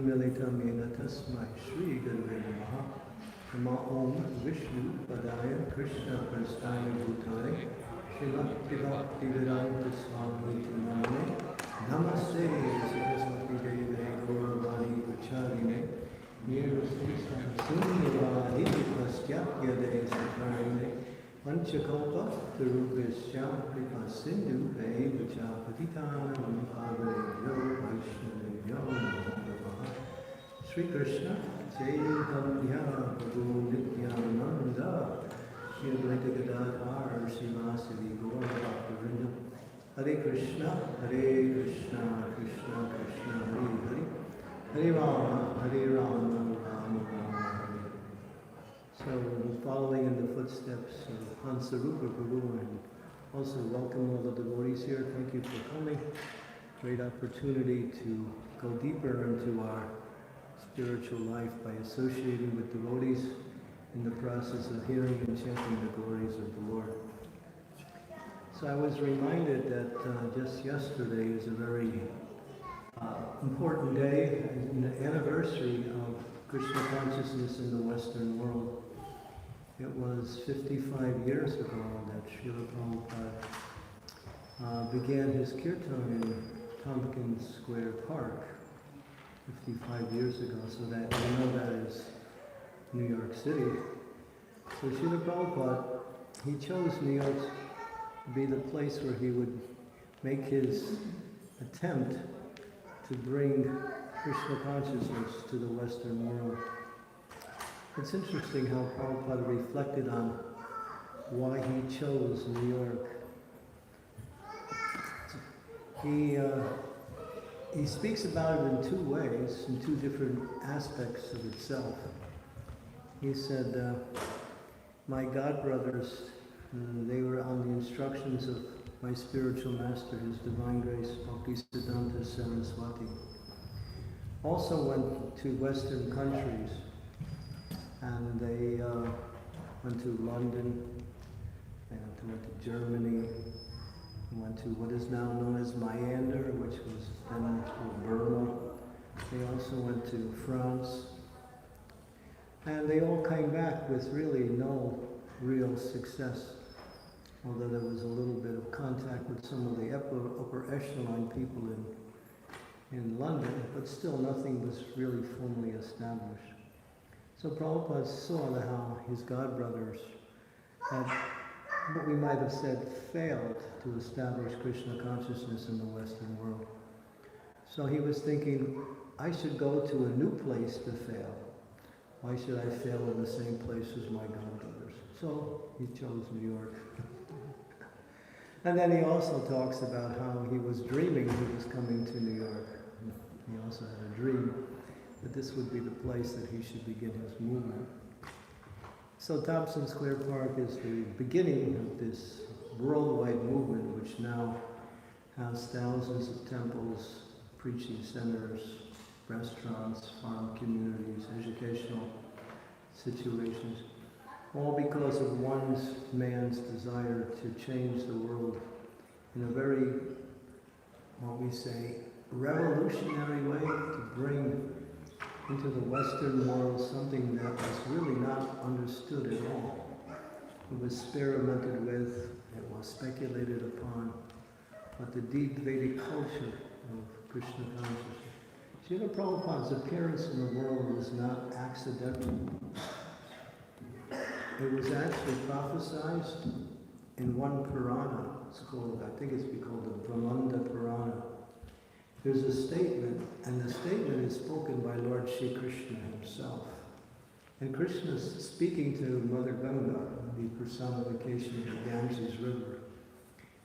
Militam yena tasmai Shri Gurave Namaha. Nama Om Vishnu Padaya Krishna Prasthaya Bhutale Shri Bhaktivedanta Swami Namane Namaste Saraswati Deve Gauravani Ucharine Nirvasisam Sunyavadi Pastyapya De Sakarine Panchakalpa Tarubhishya Kripa Sindhu Vacha Patitanam Pavane Vaishnava Sri Krishna Chaitanya Prabhu Nityananda Shri Advaita Gadadhar Srivasadi Gaura Bhaktivinoda Hare Krishna Krishna Krishna Hare Hare Hare Rama Rama Rama Hare. So following in the footsteps of Hansarupa Prabhu, and also welcome all the devotees here. Thank you for coming. Great opportunity to go deeper into our spiritual life by associating with devotees in the process of hearing and chanting the glories of the Lord. So I was reminded that just yesterday is a very important day, an anniversary of Krishna consciousness in the Western world. It was 55 years ago that Srila Prabhupada began his kirtan in Tompkins Square Park. 55 years ago, so that you know that is New York City. So Srila Prabhupada, he chose New York to be the place where he would make his attempt to bring Krishna consciousness to the Western world. It's interesting how Prabhupada reflected on why he chose New York. He speaks about it in two ways, in two different aspects of itself. He said, my godbrothers, they were on the instructions of my spiritual master, His Divine Grace, Bhaktisiddhanta Saraswati. Also went to Western countries, and they went to London, and went to Germany, went to what is now known as Myanmar, which was then Burma. They also went to France. And they all came back with really no real success, although there was a little bit of contact with some of the upper echelon people in London, but still nothing was really formally established. So Prabhupada saw how his godbrothers had, what we might have said, failed to establish Krishna consciousness in the Western world. So he was thinking, I should go to a new place to fail. Why should I fail in the same place as my godbrothers? So he chose New York. And then he also talks about how he was dreaming he was coming to New York. He also had a dream that this would be the place that he should begin his movement. So Tompkins Square Park is the beginning of this worldwide movement, which now has thousands of temples, preaching centers, restaurants, farm communities, educational situations, all because of one man's desire to change the world in a very, what we say, revolutionary way, to bring into the Western world something that was really not understood at all. It was experimented with, it was speculated upon, but the deep Vedic culture of Krishna consciousness. Srila Prabhupada's appearance in the world was not accidental. It was actually prophesied in one Purana. It's called, I think it's called the Brahmanda Purana. There's a statement, and the statement is spoken by Lord Shri Krishna himself. And Krishna is speaking to Mother Ganga, the personification of the Ganges River.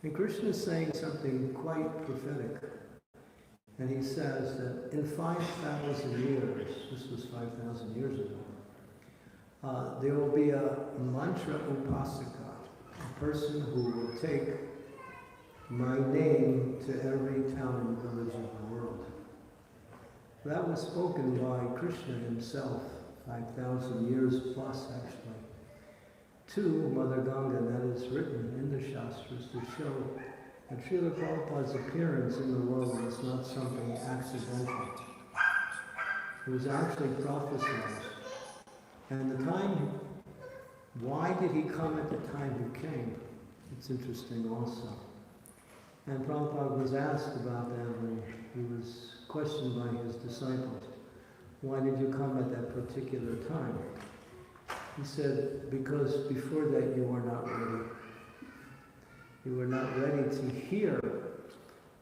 And Krishna is saying something quite prophetic. And he says that in 5,000 years, this was 5,000 years ago, there will be a mantra upasaka, a person who will take my name to every town and village of the world. That was spoken by Krishna himself, 5,000 years plus actually, to Mother Ganga, and that is written in the Shastras to show that Srila Prabhupada's appearance in the world is not something accidental. It was actually prophesied. And the time, why did he come at the time he came? It's interesting also. And Prabhupada was asked about that when he was questioned by his disciples. Why did you come at that particular time? He said, because before that you were not ready. You were not ready to hear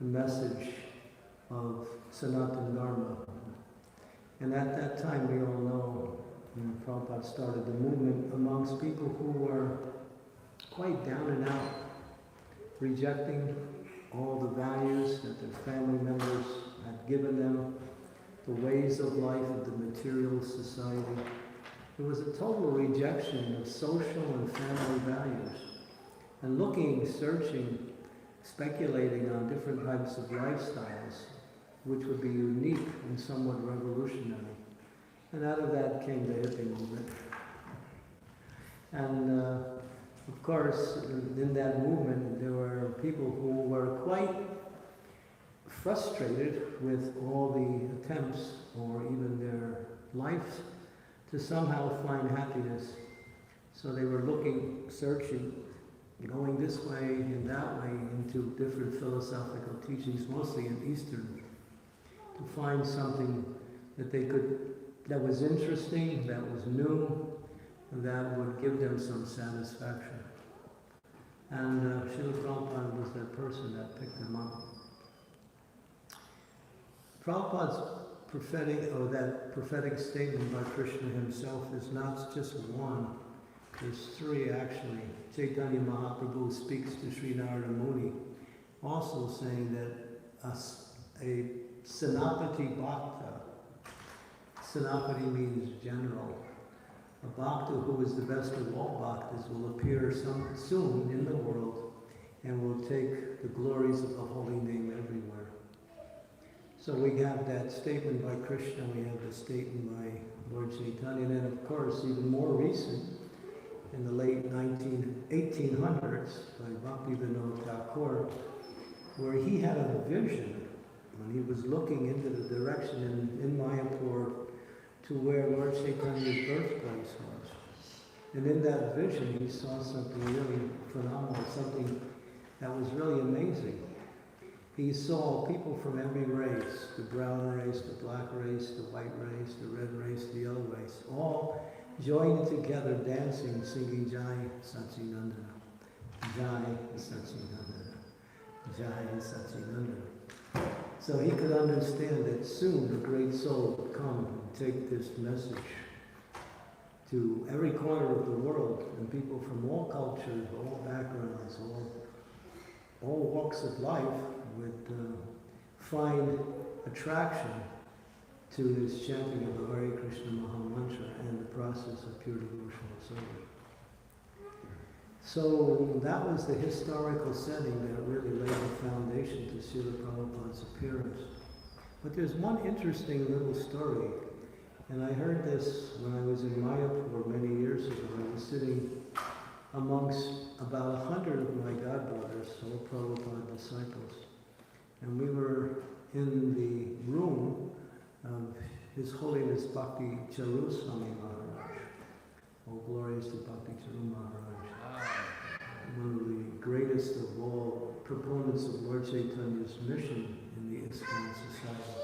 the message of Sanatana Dharma. And at that time, we all know, when Prabhupada started the movement amongst people who were quite down and out, rejecting all the values that their family members had given them, the ways of life of the material society. It was a total rejection of social and family values. And looking, searching, speculating on different types of lifestyles, which would be unique and somewhat revolutionary. And out of that came the hippie movement. And of course, in that movement, there were people who were quite frustrated with all the attempts, or even their lives, to somehow find happiness. So they were looking, searching, going this way and that way into different philosophical teachings, mostly in Eastern, to find something that they could, that was interesting, that was new, and that would give them some satisfaction. And Srila Prabhupada was that person that picked them up. Prabhupada's that prophetic statement by Krishna himself is not just one, there's three actually. Chaitanya Mahaprabhu speaks to Sri Narada Muni, also saying that a Sanapati Bhakta, Sanapati means general, a Bhakta who is the best of all Bhaktas will appear soon in the world and will take the glories of the holy name everywhere. So we have that statement by Krishna, we have the statement by Lord Chaitanya, and then of course even more recent, in the late 1800s, by Bhaktivinoda Thakur, where he had a vision when he was looking into the direction in Mayapur to where Lord Chaitanya's birthplace was. And in that vision he saw something really phenomenal, something that was really amazing. He saw people from every race, the brown race, the black race, the white race, the red race, the yellow race, all joined together dancing, singing Jai Satchidananda, Jai Satchidananda, Jai Satchidananda. So he could understand that soon the great soul would come and take this message to every corner of the world, and people from all cultures, all backgrounds, all walks of life would find attraction to this chanting of the Hare Krishna Maha Mantra and the process of pure devotional service. So that was the historical setting that really laid the foundation to Srila Prabhupada's appearance. But there's one interesting little story, and I heard this when I was in Mayapur many years ago. I was sitting amongst about 100 of my godbrothers, all Prabhupada disciples, and we were in the room of His Holiness Bhakti Charu Swami Maharaj. All glories to Bhakti Charu Maharaj. One of the greatest of all proponents of Lord Chaitanya's mission in the ISKCON society.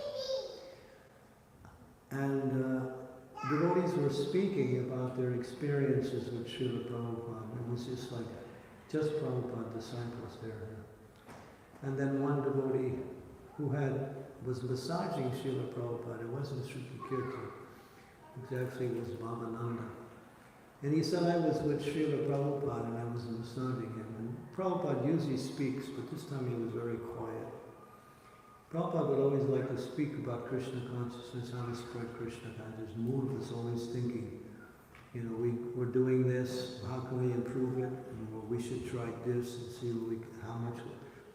And devotees were speaking about their experiences with Srila Prabhupada. It was just Prabhupada disciples there. And then one devotee who was massaging Srila Prabhupada, it wasn't Shruti Kirti, it actually was Bhavananda. And he said, I was with Srila Prabhupada and I was massaging him. And Prabhupada usually speaks, but this time he was very quiet. Prabhupada would always like to speak about Krishna consciousness, how to spread Krishna consciousness. Mood was always thinking, we're doing this, how can we improve it? We should try this and see how much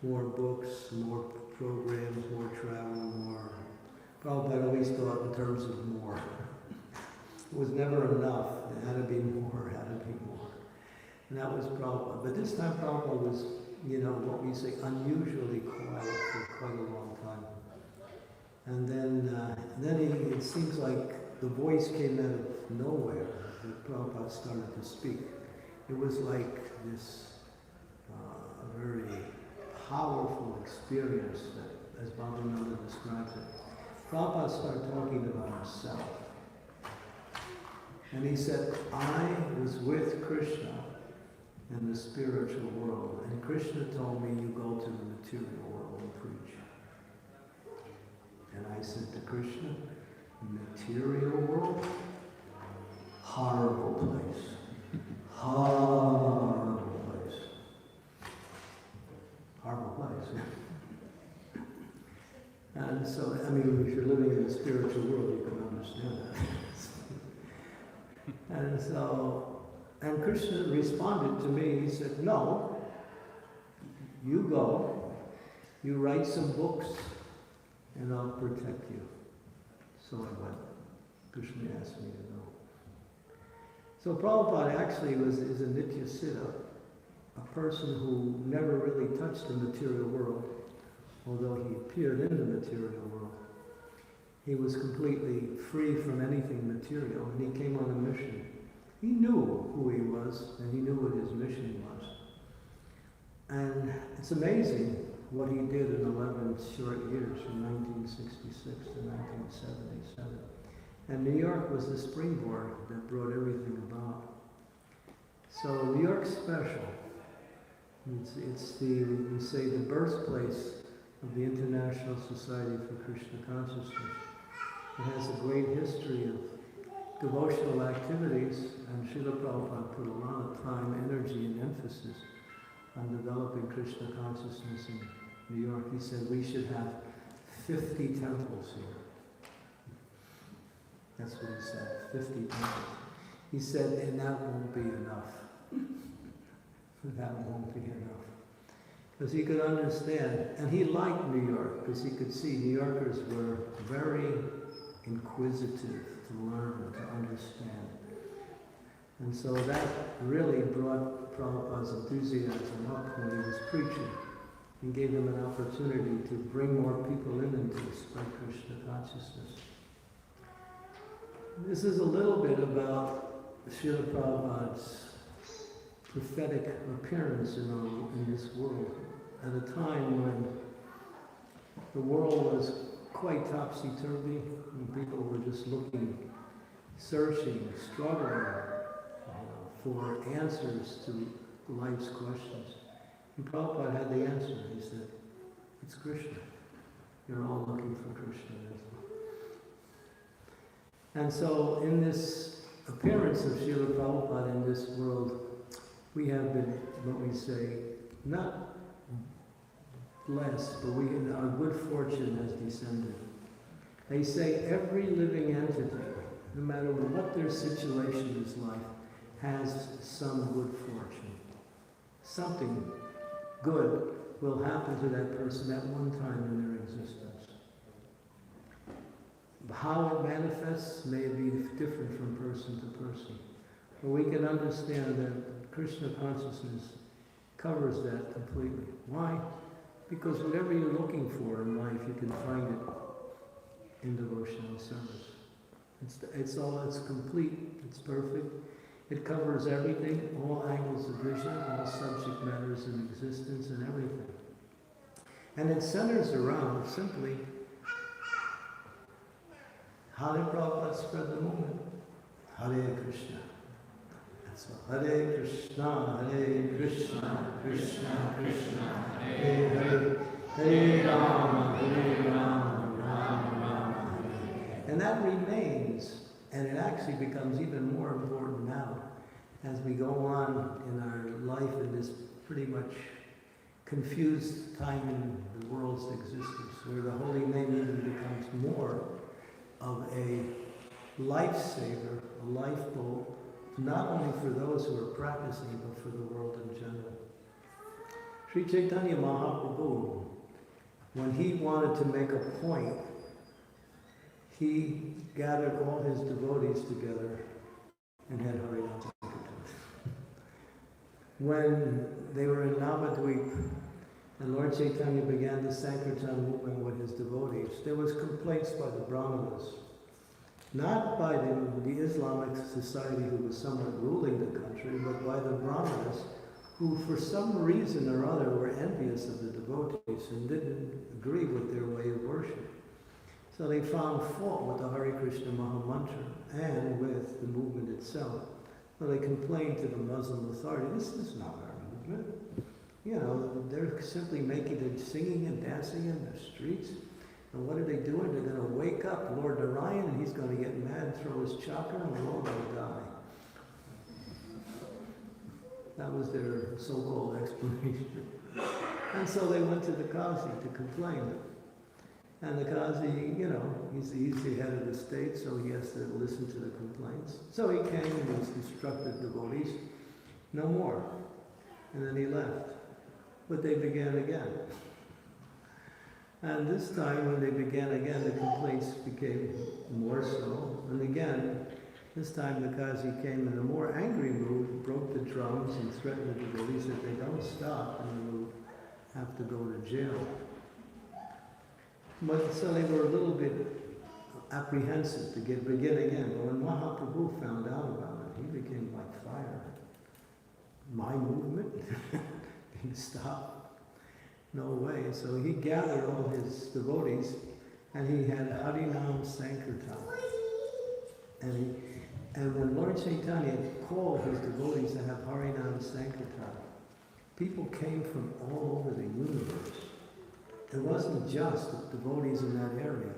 more books, more programs, more travel, more. Prabhupada always thought in terms of more. It was never enough. It had to be more, it had to be more. And that was Prabhupada. But this time Prabhupada was, what we say, unusually quiet for quite a long time. And then it seems like the voice came out of nowhere. That Prabhupada started to speak. It was like this very powerful experience that, as Bhavananda describes it. Prabhupada started talking about himself. And he said, I was with Krishna in the spiritual world, and Krishna told me you go to the material world and preach. And I said to Krishna, material world? Horrible place. Horrible place. Horrible place. And so, I mean, if you're living in the spiritual world, you can understand that. And Krishna responded to me, he said, no, you go, you write some books, and I'll protect you. So I went. Krishna asked me to go. So Prabhupada actually is a Nitya Siddha, a person who never really touched the material world, although he appeared in the material world. He was completely free from anything material, and he came on a mission. He knew who he was, and he knew what his mission was. And it's amazing what he did in 11 short years, from 1966 to 1977. And New York was the springboard that brought everything about. So New York's special. It's we say, the birthplace of the International Society for Krishna Consciousness. It has a great history of devotional activities, and Srila Prabhupada put a lot of time, energy, and emphasis on developing Krishna consciousness in New York. He said we should have 50 temples here. That's what he said, 50 temples. He said, and that won't be enough. That won't be enough. Because he could understand, and he liked New York, because he could see New Yorkers were very inquisitive to learn and to understand. And so that really brought Prabhupada's enthusiasm up when he was preaching, and gave him an opportunity to bring more people in and to spread Krishna consciousness. This is a little bit about Srila Prabhupada's prophetic appearance in this world at a time when the world was quite topsy-turvy, and people were just looking, searching, struggling for answers to life's questions. And Prabhupada had the answer. He said, it's Krishna. You're all looking for Krishna. And so in this appearance of Srila Prabhupada in this world, we have been, what we say, not blessed, but our good fortune has descended. They say every living entity, no matter what their situation is like, has some good fortune. Something good will happen to that person at one time in their existence. How it manifests may be different from person to person. But we can understand that Krishna consciousness covers that completely. Why? Because whatever you're looking for in life, you can find it in devotional service. It's complete, it's perfect. It covers everything, all angles of vision, all subject matters in existence and everything. And it centers around simply how did Prabhupada spread the movement? Hare Krishna. That's all. Hare Krishna, Krishna Krishna, Hare Hare, Hare Rama, Rama Rama, Hare. And that remains, and it actually becomes even more important now as we go on in our life in this pretty much confused time in the world's existence, where the holy name even becomes more of a lifesaver, a lifeboat, not only for those who are practicing, but for the world in general. Sri Chaitanya Mahaprabhu, when he wanted to make a point, he gathered all his devotees together and had Harinam Sankirtan. When they were in Navadvip, And Lord Chaitanya began the Sankirtan movement with his devotees. There was complaints by the Brahmanas, not by the Islamic society who was somewhat ruling the country, but by the Brahmanas who for some reason or other were envious of the devotees and didn't agree with their way of worship. So they found fault with the Hare Krishna Maha Mantra and with the movement itself. So they complained to the Muslim authority, this is not our movement. You know, they're simply they're singing and dancing in the streets. And what are they doing? They're going to wake up Lord Narayan and he's going to get mad and throw his chakra and we're all going to die. That was their so-called explanation. And so they went to the Qazi to complain. And the Qazi, you know, he's the head of the state, so he has to listen to the complaints. So he came and he instructed devotees, no more. And then he left. But they began again. And this time when they began again, the complaints became more so. And again, this time the Qazi came in a more angry mood, broke the drums and threatened the devotees that they don't stop and they will have to go to jail. But so they were a little bit apprehensive to begin again. But when Mahaprabhu found out about it, he became like fire. My movement? Didn't stop. No way. So he gathered all his devotees and he had Harinam Sankirtan. And when Lord Chaitanya called his devotees to have Harinam Sankirtan, people came from all over the universe. It wasn't just the devotees in that area.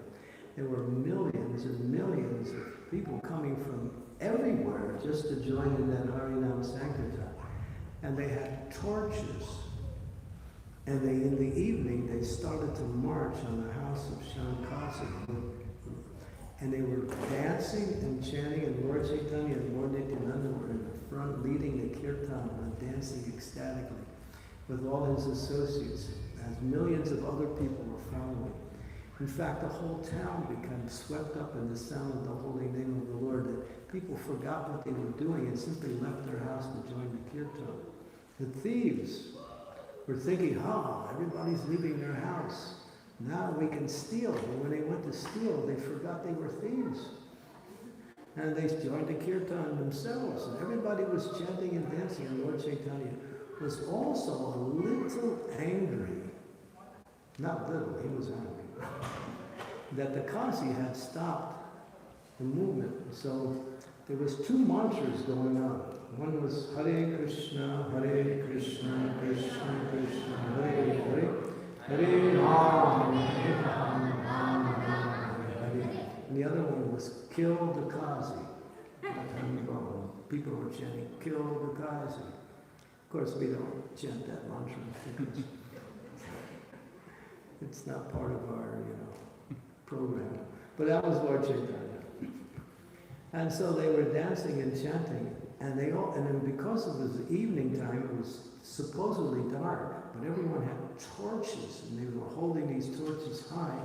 There were millions and millions of people coming from everywhere just to join in that Harinam Sankirtan. And they had torches. And in the evening, they started to march on the house of Shankasi. And they were dancing and chanting, and Lord Chaitanya and Lord Nityananda were in the front leading the kirtan and dancing ecstatically with all his associates, as millions of other people were following. In fact, the whole town became swept up in the sound of the holy name of the Lord, that people forgot what they were doing and simply left their house to join the kirtan. The thieves were thinking, everybody's leaving their house. Now we can steal. But when they went to steal, they forgot they were thieves. And they joined the kirtan themselves. And everybody was chanting and dancing. And Lord Chaitanya was also a little angry. Not little, he was angry. That the Qazi had stopped the movement. So there was two mantras going on. One was Hare Krishna, Krishna Krishna, Hare Hare, Hare Ram, Hare Ram, Hare. And the other one was kill the Qazi. People were chanting, kill the Qazi. Of course, we don't chant that mantra because it's not part of our, program. But that was Lord Chaitanya. And so they were dancing and chanting, and then because it was evening time, it was supposedly dark, but everyone had torches, and they were holding these torches high,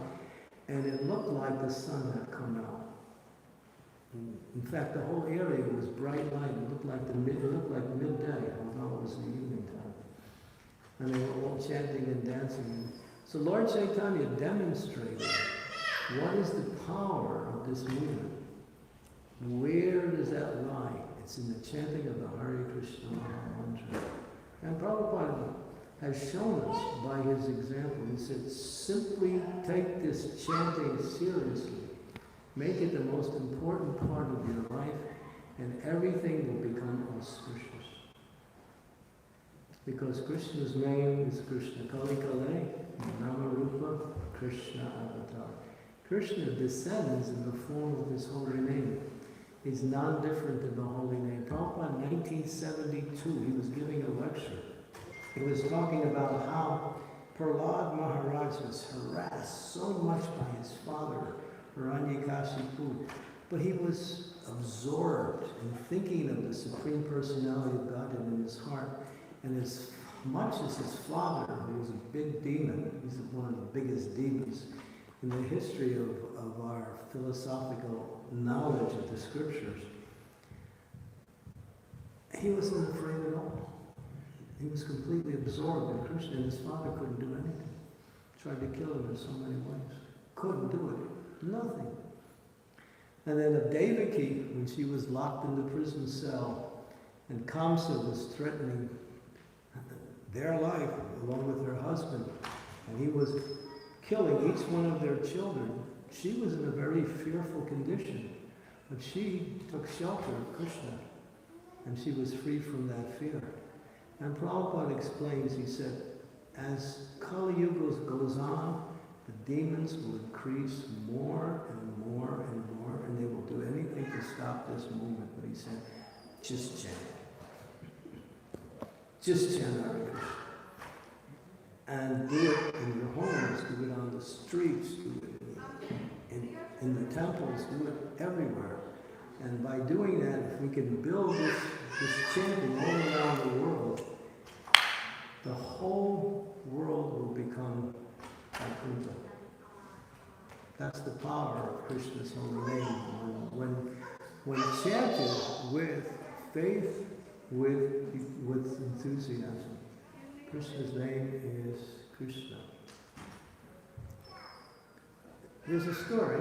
and it looked like the sun had come out. In fact, the whole area was bright light. It looked like midday, although it was the evening time. And they were all chanting and dancing. So Lord Chaitanya demonstrated what is the power of this movement. Where does that lie? It's in the chanting of the Hare Krishna mantra. And Prabhupada has shown us by his example. He said, simply take this chanting seriously. Make it the most important part of your life, and everything will become auspicious. Because Krishna's name is Krishna. Kali Kale, Nama Rupa, Krishna Avatar. Krishna descends in the form of his holy name. He's non-different than the holy name. Prabhupada in 1972, he was giving a lecture. He was talking about how Prahlad Maharaj was harassed so much by his father, Hiranyakashipu, but he was absorbed in thinking of the Supreme Personality of Godhead in his heart. And as much as his father, who was a big demon, he's one of the biggest demons in the history of our philosophical knowledge of the scriptures, he wasn't afraid at all. He was completely absorbed in Krishna, and his father couldn't do anything. Tried to kill him in so many ways. Couldn't do it. Nothing. And then of Devaki, when she was locked in the prison cell, and Kamsa was threatening their life along with her husband, and he was killing each one of their children, she was in a very fearful condition. But she took shelter of Krishna, and she was free from that fear. And Prabhupada explains, he said, as Kali Yuga goes on, the demons will increase more and more and more, and they will do anything to stop this movement. But he said, just chant. Just chant Hare Krishna. And do it in your homes, do it on the streets, do it in the temples, do it everywhere. And by doing that, if we can build this chanting all around the world, the whole world will become Vaikuntha. That's the power of Krishna's holy name. When chanted with faith, with enthusiasm. Krishna's name is Krishna. There's a story,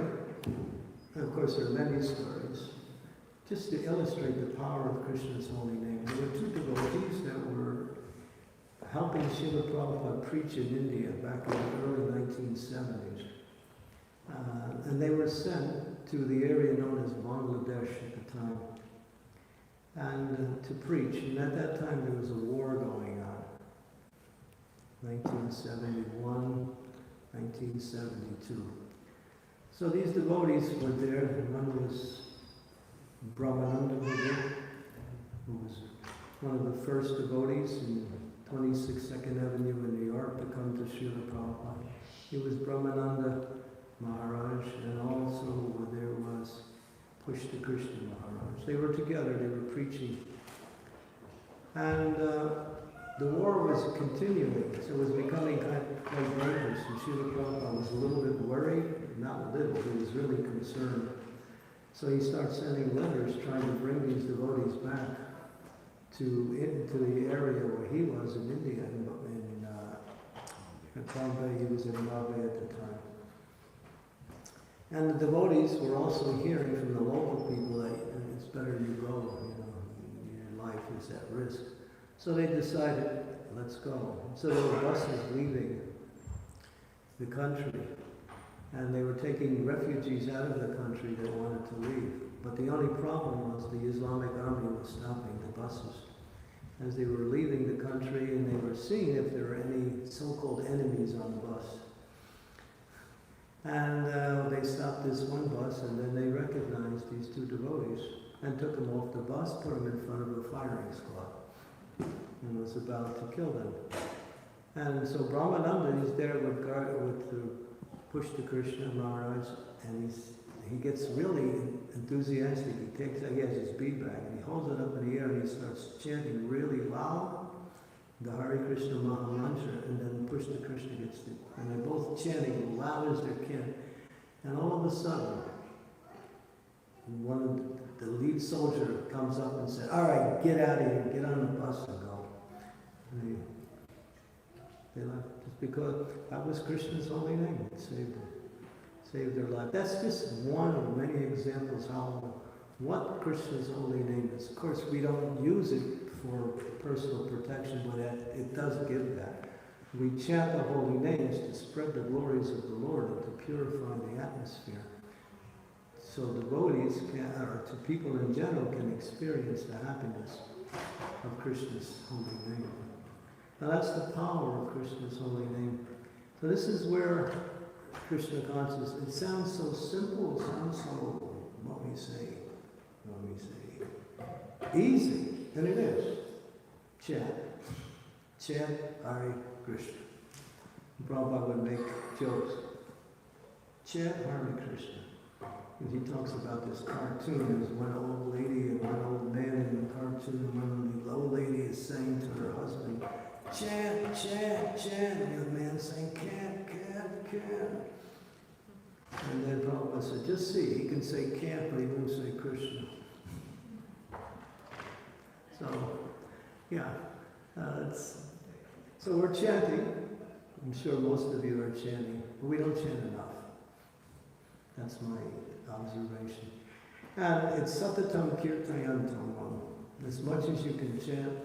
and of course there are many stories, just to illustrate the power of Krishna's holy name. There were two devotees that were helping Srila Prabhupada preach in India back in the early 1970s. And they were sent to the area known as Bangladesh at the time, and to preach. And at that time there was a war going on. 1971, 1972. So these devotees were there, and one was Brahmananda Buddha, who was one of the first devotees in 26 Second Avenue in New York to come to Srila Prabhupada. He was Brahmananda Maharaj, and also there was Pushta Krishna Maharaj. They were together, they were preaching. And the war was continuing, so it was becoming quite dangerous, and Srila Prabhupada was a little bit worried, not a little, he was really concerned. So he started sending letters trying to bring these devotees back into the area where he was in India, in Bombay. He was in Bombay at the time. And the devotees were also hearing from the local people that it's better you go, your life is at risk. So they decided, let's go. So there were buses leaving the country, and they were taking refugees out of the country that wanted to leave. But the only problem was the Islamic army was stopping the buses as they were leaving the country, and they were seeing if there were any so-called enemies on the bus. And they stopped this one bus, and then they recognized these two devotees and took them off the bus, put them in front of a firing squad, and was about to kill them. And so Brahmananda is there with Pushta Krishna Maharaj, and he gets really enthusiastic. He has his bead bag, and he holds it up in the air, and he starts chanting really loud, the Hare Krishna Maha Mantra, and then Pushta Krishna gets it. And they're both chanting as loud as they can. And all of a sudden, one of the lead soldier comes up and said, all right, get out of here, get on the bus and go. And they left, just because that was Krishna's holy name. It saved their life. That's just one of many examples what Krishna's holy name is. Of course, we don't use it for personal protection, but it does give that. We chant the holy names to spread the glories of the Lord and to purify the atmosphere. So devotees or to people in general can experience the happiness of Krishna's holy name. Now that's the power of Krishna's holy name. So this is where Krishna consciousness, it sounds so simple, it sounds so, what we say, easy, and it is. Chant Hare Krishna. Prabhupada would make jokes. Chant Hare Krishna. And he talks about this cartoon. There's one old lady and one old man in the cartoon. When the old lady is saying to her husband, chant, chant, chant. And the man saying, can't. And then Prabhupada said, just see, he can say can't, but he won't say Krishna. So, yeah. So we're chanting. I'm sure most of you are chanting, but we don't chant enough. That's my observation. And it's Satatam Kirtayantam. As much as you can chant,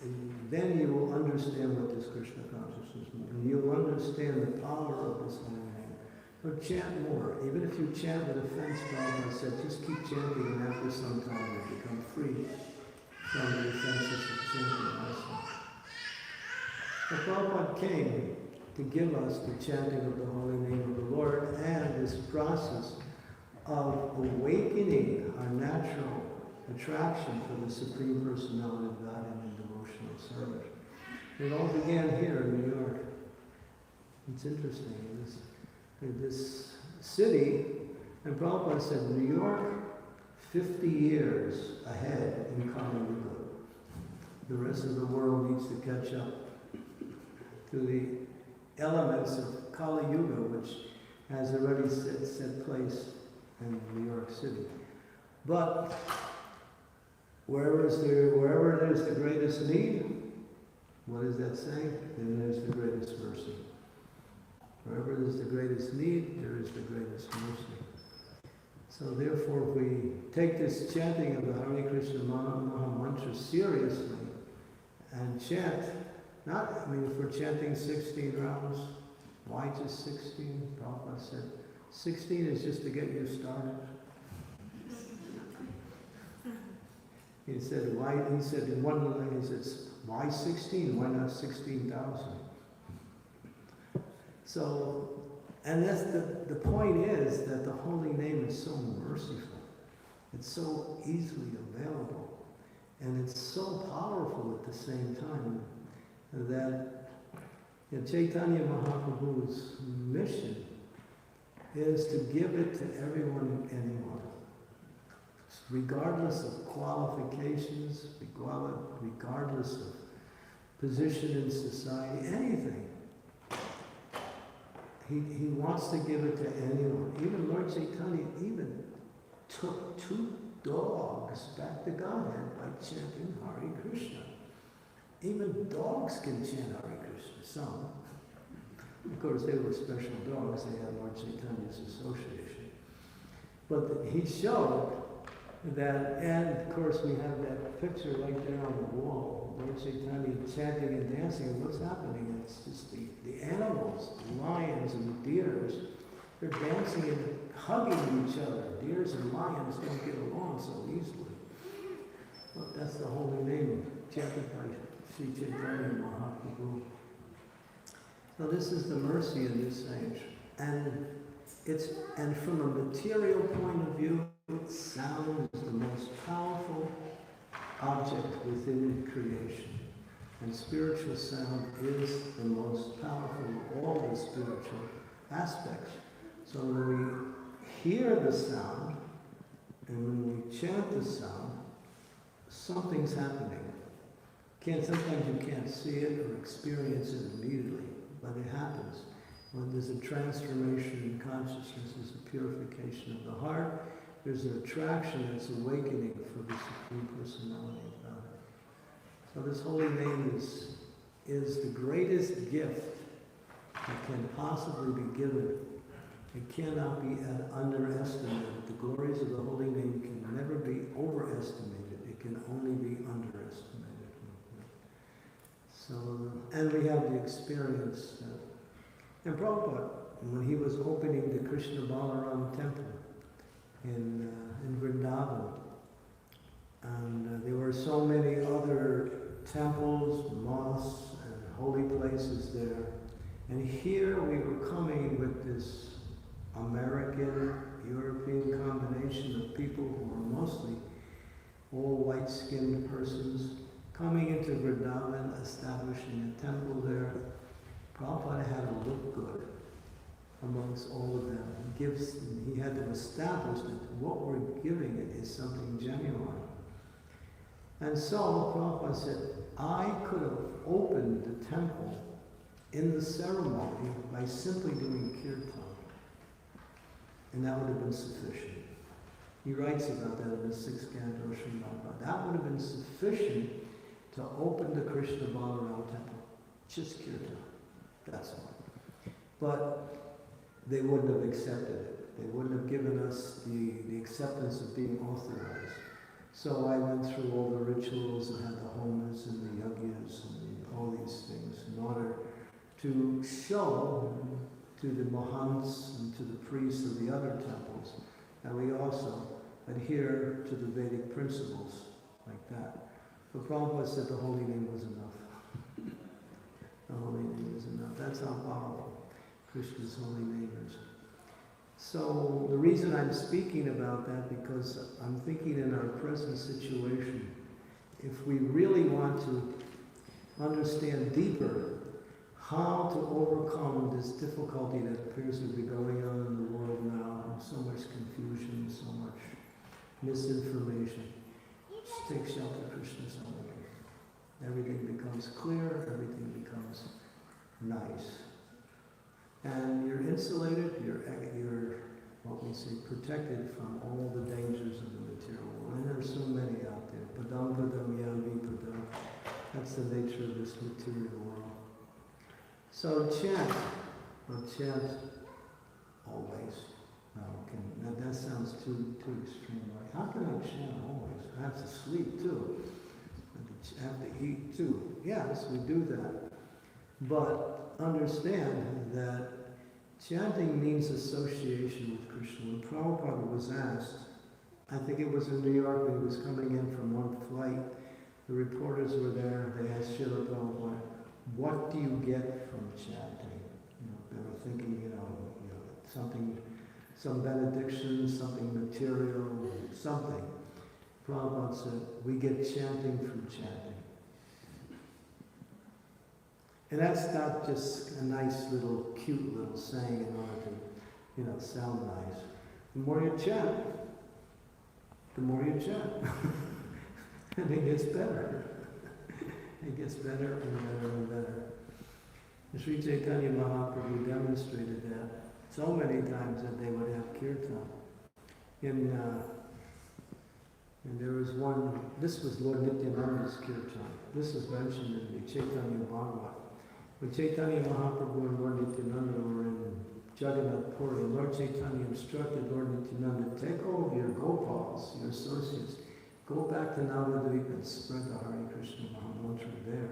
and then you will understand what this Krishna consciousness means. And you'll understand the power of this holy name. So chant more. Even if you chant with offense, Prabhupada said, just keep chanting, and after some time you become free from the offenses of chanting also. So Prabhupada came to give us the chanting of the holy name of the Lord and this process of awakening our natural attraction for the Supreme Personality of Godhead in devotional service. It all began here in New York. It's interesting. This city, and Prabhupada said, New York, 50 years ahead in Kali Yuga. The rest of the world needs to catch up to the elements of Kali Yuga, which has already set place in New York City. But wherever there's the greatest need, what does that say? Then there's the greatest mercy. Wherever there's the greatest need, there is the greatest mercy. So therefore, if we take this chanting of the Hare Krishna Maha Mantra seriously and chant, if we're chanting 16 rounds, why just 16? Prabhupada said, 16 is just to get you started. He said, in one line, he says, why 16? Why not 16,000? So, and that's the point is that the holy name is so merciful. It's so easily available. And it's so powerful at the same time that Chaitanya Mahaprabhu's mission is to give it to everyone and anyone, regardless of qualifications, regardless of position in society, anything. He wants to give it to anyone. Even Lord Chaitanya even took 2 dogs back to Godhead by chanting Hare Krishna. Even dogs can chant Hare Krishna, some. Of course, they were special dogs. They had Lord Chaitanya's association. But he showed that, and of course we have that picture right there on the wall, Lord Chaitanya chanting and dancing, and what's happening? It's just the animals, the lions and the deers, they're dancing and hugging each other. Deers and lions don't get along so easily. But that's the holy name, chanted by Sri Chaitanya Mahaprabhu. So this is the mercy in this age. And from a material point of view, sound is the most powerful object within creation. And spiritual sound is the most powerful of all the spiritual aspects. So when we hear the sound, and when we chant the sound, something's happening. Sometimes you can't see it or experience it immediately, but it happens. When there's a transformation in consciousness, there's a purification of the heart, there's an attraction that's awakening for the Supreme Personality of God. So this holy name is the greatest gift that can possibly be given. It cannot be underestimated. The glories of the holy name can never be overestimated. It can only be underestimated. So, and we have the experience. And Prabhupada, when he was opening the Krishna Balaram temple in Vrindavan, and there were so many other temples, mosques, and holy places there. And here we were coming with this American, European combination of people who were mostly all white-skinned persons, coming into Vrindavan, establishing a temple there. Prabhupada had to look good amongst all of them. He had to establish that what we're giving it is something genuine. And so Prabhupada said, I could have opened the temple in the ceremony by simply doing kirtan. And that would have been sufficient. He writes about that in the 6th canto of Srimad Bhagavatam. That would have been sufficient to open the Krishna Balaram temple. Just kirtan. That's all. But they wouldn't have accepted it. They wouldn't have given us the acceptance of being authorized. So I went through all the rituals and had the homas and the yajnas and all these things in order to show to the Mahants and to the priests of the other temples that we also adhere to the Vedic principles like that. But Prabhupada said the holy name was enough. The holy name is enough. That's how powerful Krishna's holy name is. So the reason I'm speaking about that, because I'm thinking in our present situation, if we really want to understand deeper how to overcome this difficulty that appears to be going on in the world now, so much confusion, so much misinformation, just take shelter of Krishna's holy name. Everything becomes clear, everything becomes nice. And you're insulated, you're what we say, protected from all the dangers of the material world. And there are so many out there. Padam padam yami padam. That's the nature of this material world. So chant. Well, chant always. No, that sounds too extreme. Right? How can I chant always? I have to sleep too. I have to eat too. Yes, we do that. But understand that chanting means association with Krishna. When Prabhupada was asked, I think it was in New York when he was coming in from one flight, the reporters were there, they asked Srila Prabhupada, what do you get from chanting? They were thinking, something, some benediction, something material, something. Prabhupada said, we get chanting from chanting. And that's not just a nice little, cute little saying in order to, sound nice. The more you chant, and it gets better. It gets better and better and better. And Sri Chaitanya Mahaprabhu demonstrated that so many times that they would have kirtan. And there was one, this was Lord Nityananda's kirtan. This is mentioned in the Chaitanya Bhagavat. When Chaitanya Mahaprabhu and Lord Nityananda were in Jagannath Puri, Lord Chaitanya instructed Lord Nityananda, take all of your Gopals, your associates, go back to Navadvip and spread the Hare Krishna Mahamantra there.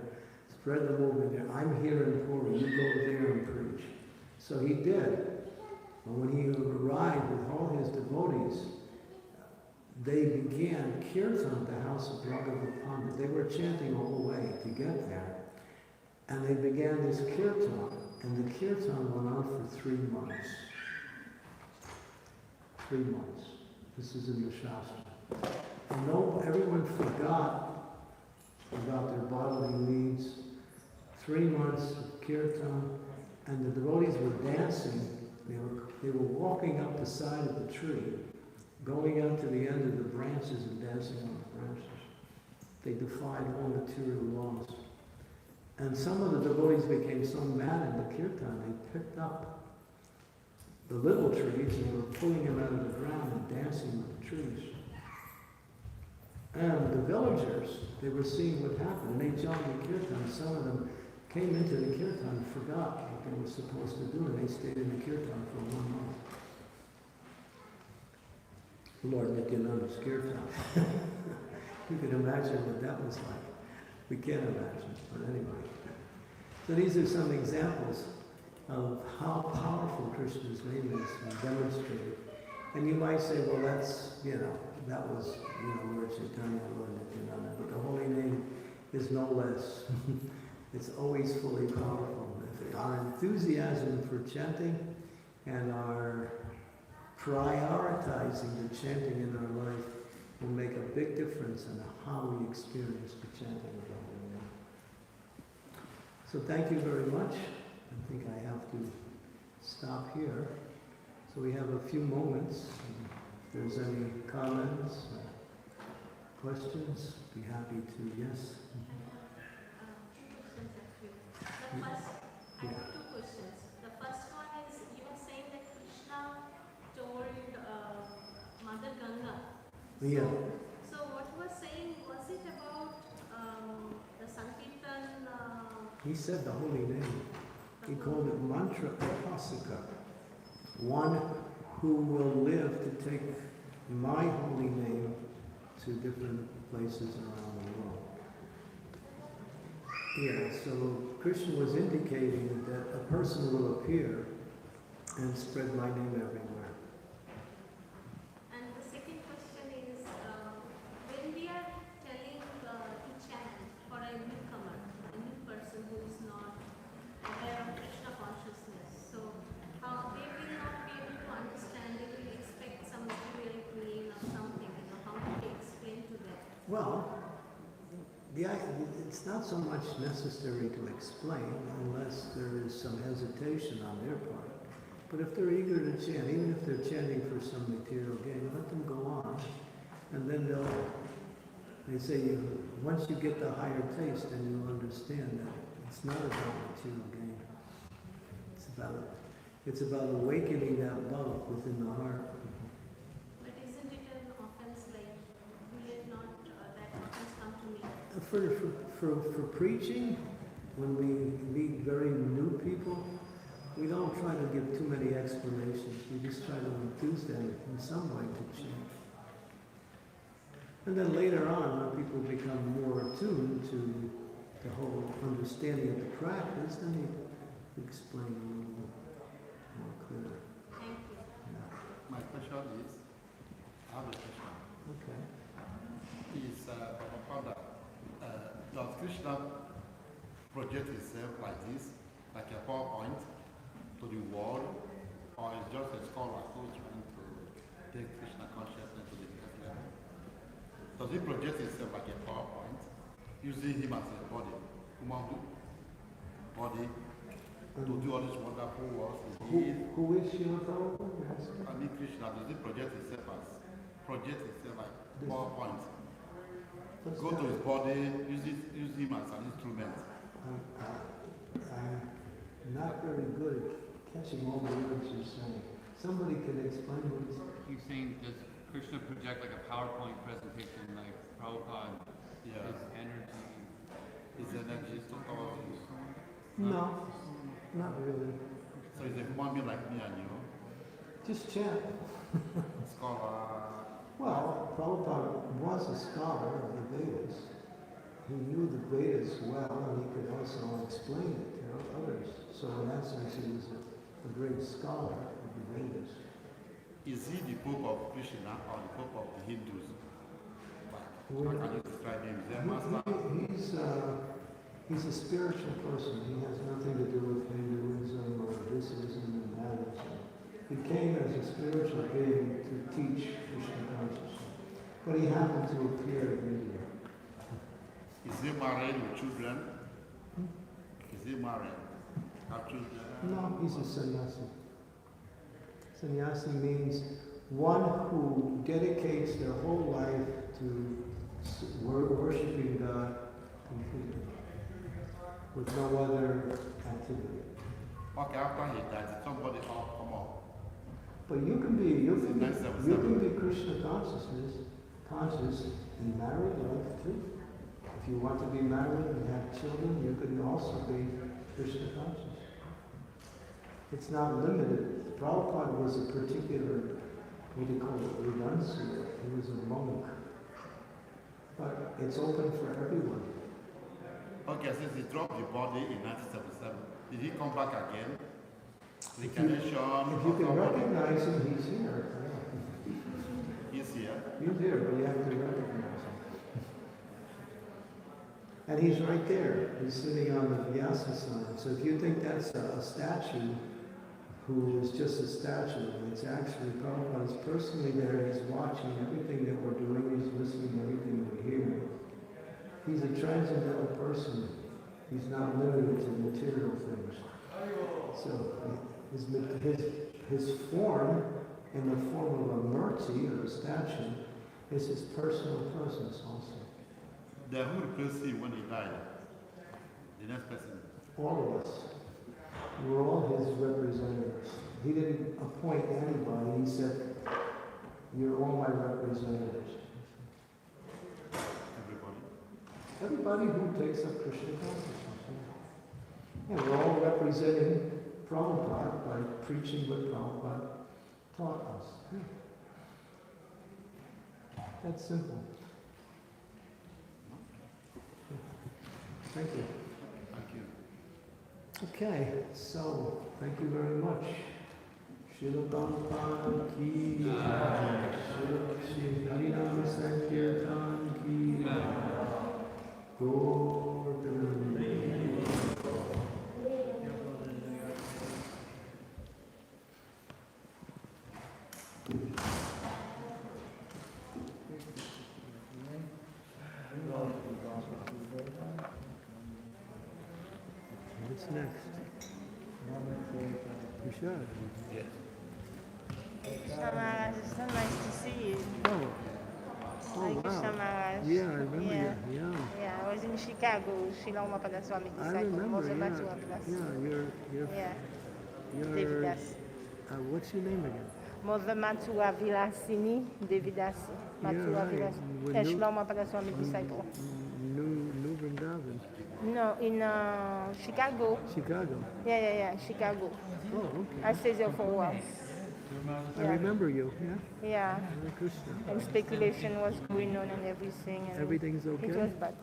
Spread them over there. I'm here in Puri, you go there and preach. So he did. And when he arrived with all his devotees, they began kirtan at the house of Bhagavad Pandit. They were chanting all the way to get there. And they began this kirtan, and the kirtan went on for 3 months. 3 months. This is in the Shastra. And everyone forgot about their bodily needs. 3 months of kirtan, and the devotees were dancing. They were walking up the side of the tree, going out to the end of the branches and dancing on the branches. They defied all material laws. And some of the devotees became so mad in the kirtan, they picked up the little trees and they were pulling them out of the ground and dancing with the trees. And the villagers, they were seeing what happened, and they joined the kirtan. Some of them came into the kirtan and forgot what they were supposed to do, and they stayed in the kirtan for 1 month. Lord Nityananda's kirtan. You can imagine what that was like. We can't imagine, but anyway. So these are some examples of how powerful Krishna's name is and demonstrated. And you might say, well, that's, that was, Lord Chaitanya, Lord Nityananda. But the holy name is no less. It's always fully powerful. Our enthusiasm for chanting and our prioritizing the chanting in our life will make a big difference in how we experience the chanting of the holy name. So thank you very much. I think I have to stop here. So we have a few moments. If there's any comments, questions, be happy to, yes. I have 2 questions. The first one is, you were saying that Krishna told Mother Ganga. Yeah. So what you were saying, was it about He said the holy name. He called it mantra upasaka. One who will live to take my holy name to different places around the world. Yeah, so Krishna was indicating that a person will appear and spread my name everywhere. And the second question is, when we are telling to chant for a newcomer, a new person who is not aware of Krishna consciousness, so they will not be able to understand, they will expect some material meaning or something, how to explain to them? Well, it's not so much necessary to explain unless there is some hesitation on their part. But if they're eager to chant, even if they're chanting for some material gain, let them go on. And then they say, once you get the higher taste, then you'll understand that it's not about material gain. It's about awakening that love within the heart. But isn't it an offense, like, will it not, that offense come to me? For preaching, when we meet very new people, we don't try to give too many explanations. We just try to enthuse them in some way to change. And then later on, when people become more attuned to the whole understanding of the practice, then you explain a little more clearly. Thank you. Yeah. My question is, I have a question. Okay. Is Prabhupada, does Krishna project himself like this, like a PowerPoint, to the world, or is just a scholar who's trying to take Krishna consciousness to the next level? Does he project himself like a PowerPoint, using him as a body, human body, to do all these wonderful works? Who is Srila Prabhupada? I mean, Krishna, does he project himself like PowerPoint? Go to his body, use him as an instrument. I'm not very good at catching all the words you're saying. Somebody can explain what He's saying, does Krishna project like a PowerPoint presentation, like Prabhupada, Yeah. his energy is so powerful? No, not really. So he's a human being like me and you, Just chant. scholar. Well, Prabhupada was a scholar of the Vedas. He knew the Vedas well, and he could also explain it to others. So in that sense, he was a great scholar of the Vedas. Is he the Pope of Krishna or the Pope of the Hindus? How can you describe him? Is he a master? He's a spiritual person. He has nothing to do with Hinduism or Buddhism and Taoism. He came as a spiritual being to teach Krishna consciousness. But he happened to appear in India. Is he married with children? Is he married? Have children? No, he's a sannyasi. Sannyasi means one who dedicates their whole life to worshiping God completely, with no other activity. Okay, after he dies, somebody else come up. But you can be Krishna conscious in married life too. If you want to be married and have children, you can also be Krishna conscious. It's not limited. Prabhupada was a particular, what do you call it, renunciate. He was a monk. But it's open for everyone. Okay, since he dropped the body in 1977, did he come back again? Reincarnation? If you can recognize him, he's here. He's here. He's here, but you have to recognize him. And he's right there. He's sitting on the Vyasa-sana. So if you think that's a statue who is just a statue, it's actually Prabhupada's personally there. He's watching everything that we're doing. He's listening to everything we hear. He's a transcendental person. He's not limited to material things. So his form, in the form of a murti, or a statue, is his personal presence also. Then who replaced him when he died? The next person? All of us. We're all his representatives. He didn't appoint anybody. He said, you're all my representatives. Everybody? Everybody who takes up Krishna consciousness. And we're all representing Prabhupada by preaching what Prabhupada taught us. Yeah. That's simple. Thank you. Thank you. Okay, so thank you very much. Srila Prabhupada ki jai. Srila Harinam Sankirtan ki jai. Gordhan. What's next? You should. Yes. Krishna Maharaj, it's so nice to see you. Oh. Oh, Hi, Krishna wow. Maharaj. Yeah, I remember Yeah. you. Yeah. Yeah, I was in Chicago. Srila Umapada Swami I disciple. remember, Was a yeah. Matua class. Yeah, Yeah, you're, Devidasi. what's your name again? Mother Matua Vilasini Devidasi. Matua right. Vilasini. With And New- Srila Umapada Swami disciple. New Vrindavan, No, in Chicago. Chicago. Yeah, Chicago. Oh, okay. I stayed there for a while. I Yeah. remember you, yeah? Yeah, Hare Krishna. and speculation was going on and everything. And Everything's okay? It was bad.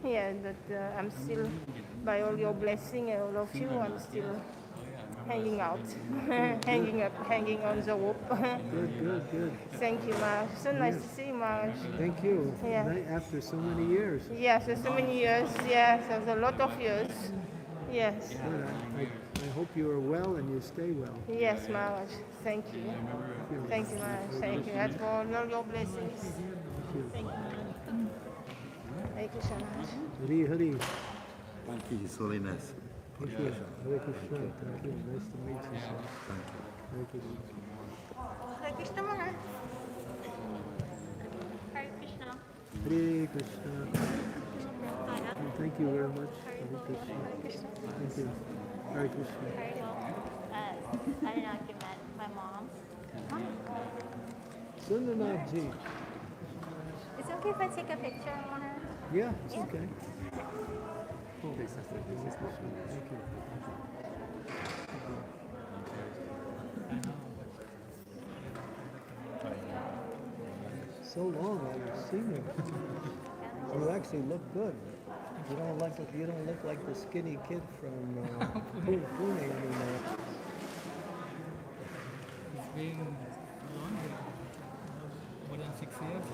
Yeah, but I'm still, by all your blessing and all of you, I'm still hanging out, hanging on the rope. Good. Thank you, Maharaj. So nice to see you, Maharaj. Thank you. Yeah. After so many years. Yes, there's so many years. Yes, there's a lot of years. Yes. Good. I hope you are well and you stay well. Yes, Maharaj. Thank you. Thank you, Maharaj. Thank you. That's for all your blessings. Thank you. Hare Krishna, Maharaj. Hari. Thank you, His Holiness. Thank you. Hare Krishna. Thank you. Nice to meet you, sir. Thank you. Hare Krishna. Hare Krishna, Maharaj. Hare Krishna. Hare Krishna. Thank you very much. Hare Krishna. Hare Krishna. Thank you. Hare Krishna. I don't know if you met my mom. Sundarnath ji. Is it okay if I take a picture on her? Yeah, it's okay. Oh, Hare Krishna. Thank you. So long I haven't seen you. You actually look good. You don't look like the skinny kid from Pune anymore. It's been long, more than 6 years.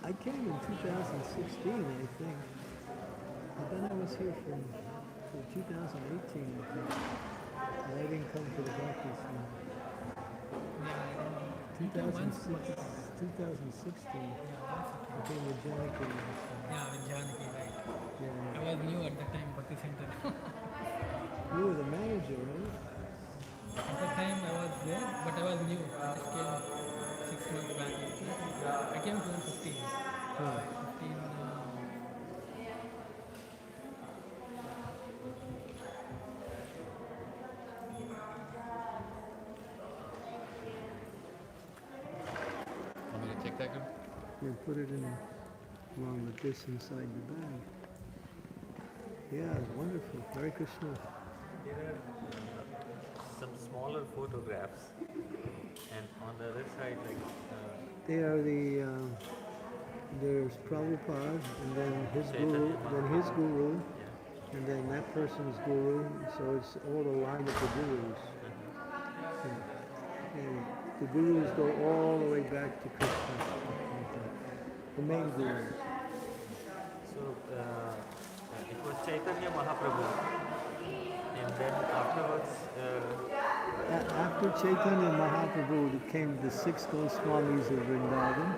I came in 2016, I think. But then I was here from 2018, I think. And I didn't come to the practice in 2016. I came with Janaki. Yeah, with Janaki, right. Yeah. I was new at the time, Bhakti Center. You were the manager, right? At that time I was there, but I was new. I just came 6 months back. I came 2015. Huh. 15, Want me to take that, girl? You put it in along with this inside the bag. Yeah, wonderful. Hare Krishna. There are some smaller photographs, and on the other side, like They are the, there's Prabhupada, and then his guru, yeah. and then that person's guru, so it's all the line of the gurus. And the gurus go all the way back to Krishna, the main gurus. So it was Chaitanya Mahaprabhu, and then afterwards, After Chaitanya Mahaprabhu came the 6 Goswamis of Vrindavan,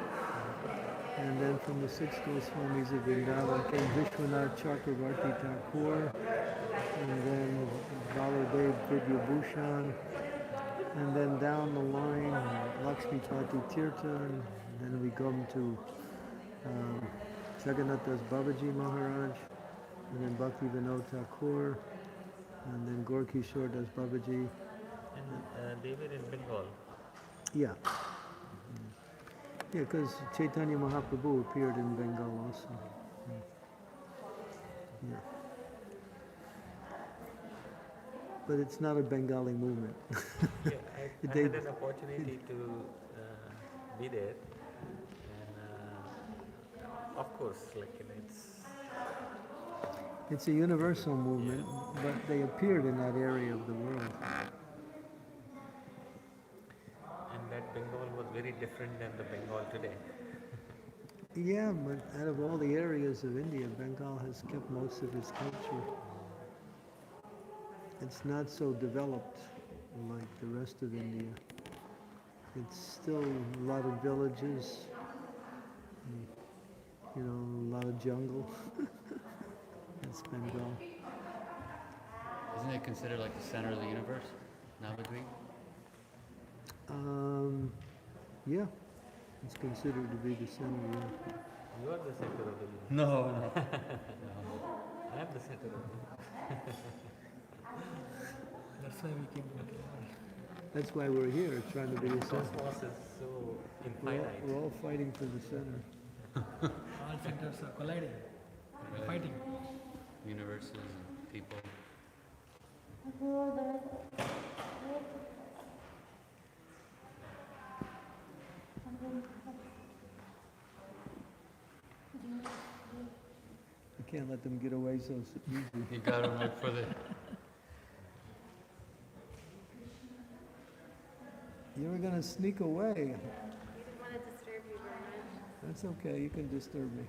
and then from the 6 Goswamis of Vrindavan came Vishwanath Chakravarti Thakur, and then Baladev Vidyabhushan, and then down the line Lakshmipati Tirtha, and then we come to Jagannath Das Babaji Maharaj, and then Bhakti Vinod Thakur, and then Gorkishore Das Babaji. and they were in Bengal. Yeah. Yeah, because Chaitanya Mahaprabhu appeared in Bengal also. Yeah. but it's not a Bengali movement. Yeah, I They- had an opportunity to be there, and of course, like It's a universal movement, but they appeared in that area of the world. and that Bengal was very different than the Bengal today. Yeah, but out of all the areas of India, Bengal has kept most of its culture. It's not so developed like the rest of India. It's still a lot of villages, a lot of jungle. That's Bengal. Isn't it considered like the center of the universe? Navadvip? Yeah, it's considered to be the center. Yeah. You are the center of the universe. No, no. I am the center of the That's why we keep working hard. That's why we're here, trying to be the center. cosmos is so infinite. We're all fighting for the center. All centers are colliding, fighting. Universes and people. You can't let them get away so easy. You got them right for the. You were gonna sneak away. We didn't want to disturb you very much. That's okay, you can disturb me.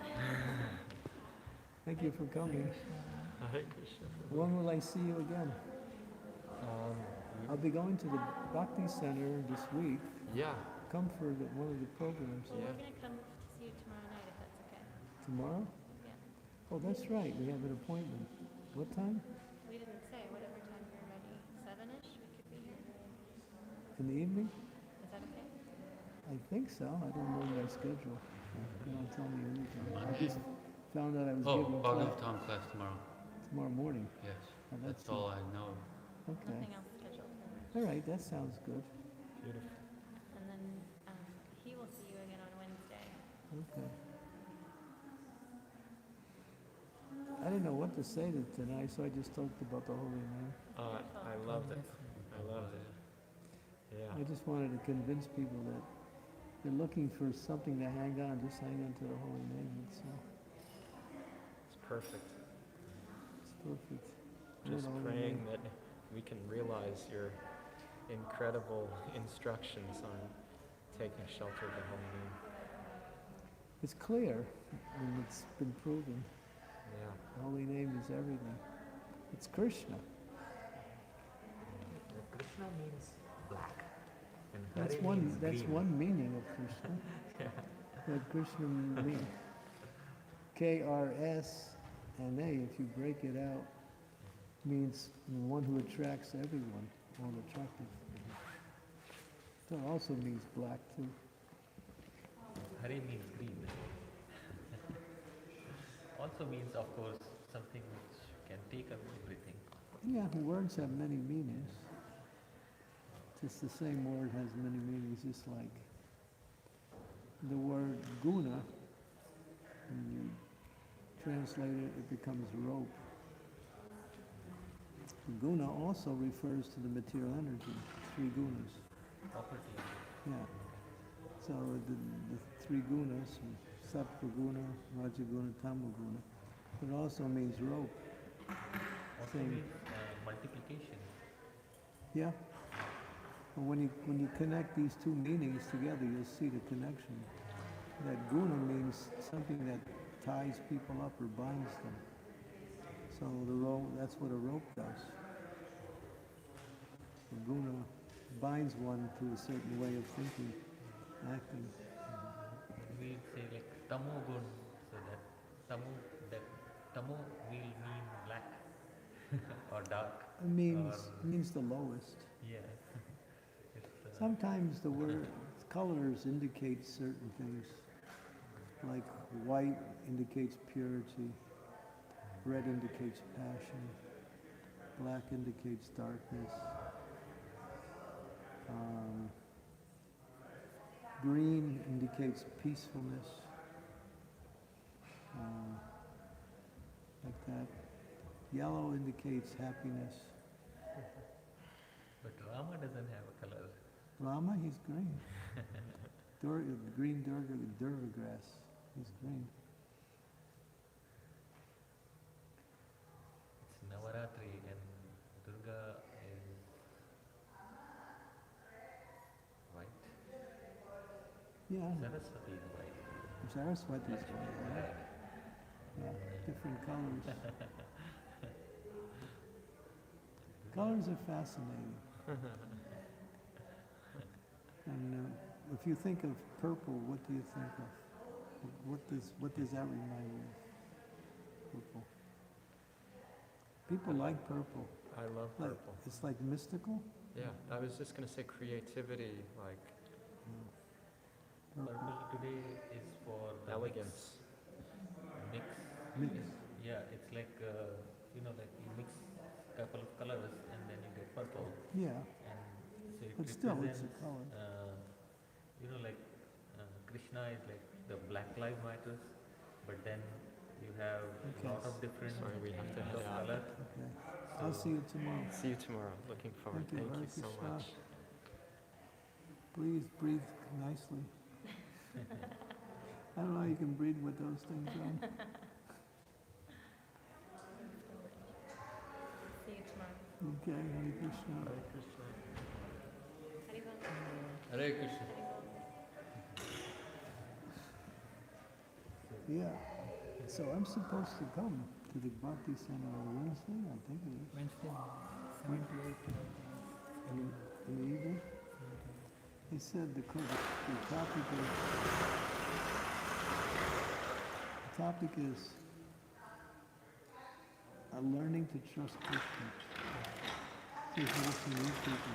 Thank you for coming. Hare Krishna. When will I see you again? I'll be going to the Bhakti Center this week. Yeah. Come for one of the programs. Well, we're gonna come see you tomorrow night if that's okay. Tomorrow? Yeah. Oh, that's right, we have an appointment. What time? We didn't say, whatever time you're ready. 7-ish, we could be here. In the evening? Is that okay? I think so. I don't know my schedule. You don't tell me anything. I Monday? just found out I was Oh, giving Bhagavad class Tom class tomorrow. tomorrow morning. Yes. Oh, That's it. all I know. Okay. Nothing else scheduled. All right, that sounds good. Beautiful. And then he will see you again on Wednesday. Okay. I didn't know what to say tonight, so I just talked about the Holy Name. I loved it. I loved it. Yeah. I just wanted to convince people that they're looking for something to hang on, just hang on to the Holy Name. It's It's perfect. perfect. Just Holy praying Name. that we can realize your incredible instructions on taking shelter of the Holy Name. It's clear, and it's been proven. Yeah. The Holy Name is everything. It's Krishna. Krishna means black. And That's Hare one. means That's green. one meaning of Krishna. What Krishna means. KRSNA, if you break it out, means the one who attracts everyone, all attractive. So it also means black too. Hare means green. Also means, of course, something which can take away everything. Yeah, words have many meanings. Just the same word has many meanings, just like the word guna, when you translate it, it becomes rope. Guna also refers to the material energy, 3 gunas. Property. Yeah. So the 3 gunas, sattva guna, rajaguna, tamaguna, it also means rope. Also Same. means multiplication. Yeah. And when you connect these 2 meanings together, you'll see the connection. That guna means something that ties people up or binds them. So the rope, that's what a rope does. The guna binds one to a certain way of thinking, acting. We say like tamo gun, so that tamo will mean black or dark. It means the lowest. Yeah. It's, Sometimes the word colors indicate certain things. Like white indicates purity, red indicates passion, black indicates darkness, green indicates peacefulness, like that. Yellow indicates happiness. But Rama doesn't have a color. Rama, he's green. Green Durga grass. He's green. It's Navaratri and Durga is white. Yeah. Saraswati is white. Saraswati is white, right? Yeah, different colors. Colors are fascinating. And if you think of purple, what do you think of? What does that remind you of? Purple. People like purple. I love Like, purple. it's like mystical. Yeah, I was just gonna say creativity, like Purple. Purple today is for the elegance. Mix. Mix. Yeah, it's like like you mix couple of colors and then you get purple. Yeah, And so it but still, it's represents, a color. Krishna is like the Black Lives Matters, but then you have a lot of different Sorry, we have to kinds of head out. color. Okay. I'll see you tomorrow. See you tomorrow. Looking forward. Thank you, Thank you Hare so Krishna. much. Please breathe nicely. I don't know how you can breathe with those things on. See you tomorrow. Okay, Hare Krishna. Hare Krishna. Hare Krishna. Yeah. So I'm supposed to come to the Bhakti Center on Wednesday, I think it is. Wednesday, 7 to 8. In the evening. He said the topic is learning to trust Krishna. So if you listen to these people,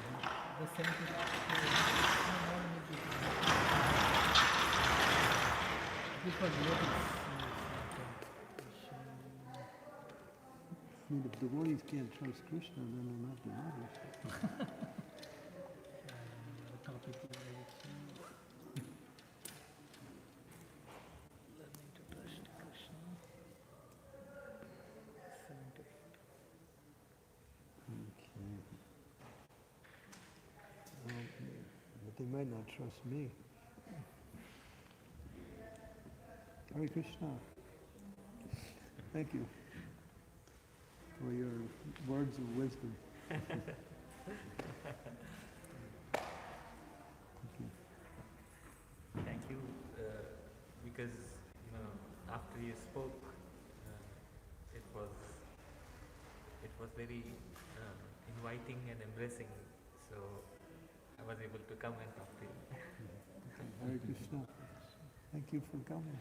The 7 to 8. This was relatives. I mean, if devotees can't trust Krishna, then they're not devotees. The topic is learning to trust Krishna. 7 to 8. Okay. Well, but they might not trust me. Hare Krishna. Thank you for your words of wisdom. Thank you. Thank you, because after you spoke, it was very inviting and embracing. So I was able to come and talk to you. Hare Krishna. Thank you for coming.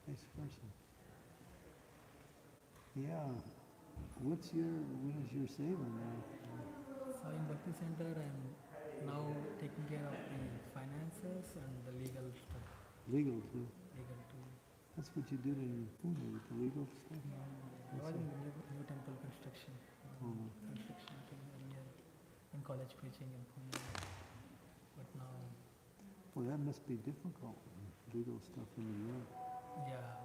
Nice person. Yeah. When is your seva now? So in Bhakti Center, I'm now taking care of the finances and the legal stuff. Legal too. Legal too. That's what you did in Pune with the legal stuff. I was in new temple construction. Construction thing earlier in college preaching in Pune. But now, Well, that must be difficult, legal stuff in New York. yeah,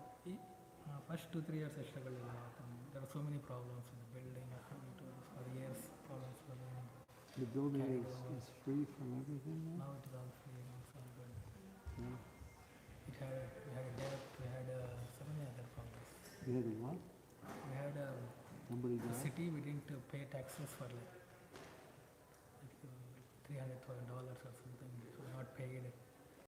first 2-3 years I struggled a lot. And there were so many problems in the building. For years, problems were there. The building is free from everything now? Now it is all free and it's all good. Yeah. We had a debt, we had so many other problems. You had a what? We had Somebody the died? city, we didn't pay taxes for like $300,000 or something. So we not paid.